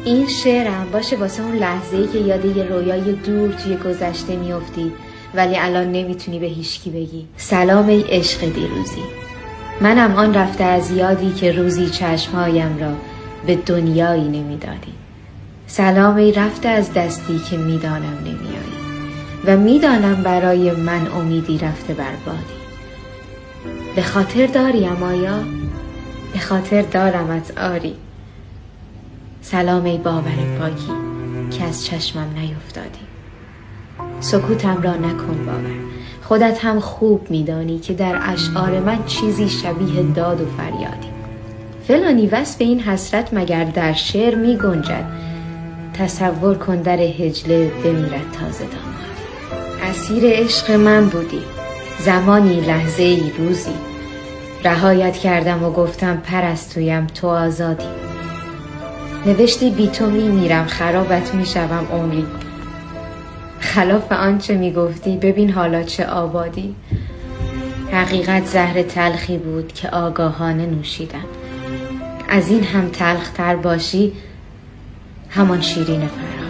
این شعرم باشه واسه اون لحظه‌ای که یاد یه رویای دور توی گذشته میافتی ولی الان نمیتونی به هیچکی بگی. سلام ای عشق دیروزی، منم آن رفته از یادی که روزی چشمهایم را به دنیایی نمیدادی. سلام ای رفته از دستی که میدانم نمیایی و میدانم برای من امیدی رفته بربادی. به خاطر داریم آیا؟ به خاطر دارمت آری. سلام ای باور پاکی که از چشمم نیفتادی. سکوتم را نکن باور، خودت هم خوب میدانی که در اشعار من چیزی شبیه داد و فریادی. فلانی وصف این حسرت مگر در شعر می گنجد؟ تصور کن در هجله بمیرد تازه دامادی. اسیر عشق من بودی، زمانی لحظه ای روزی، رهایت کردم و گفتم پرستویم تو آزادی. نوشتی بی تو میمیرم خرابت میشوم عمری، خلاف آنچه میگفتی ببین حالا چه آبادی. حقیقت زهر تلخی بود که آگاهانه نوشیدم، از این هم تلختر باشی همان شیرین فرهاد.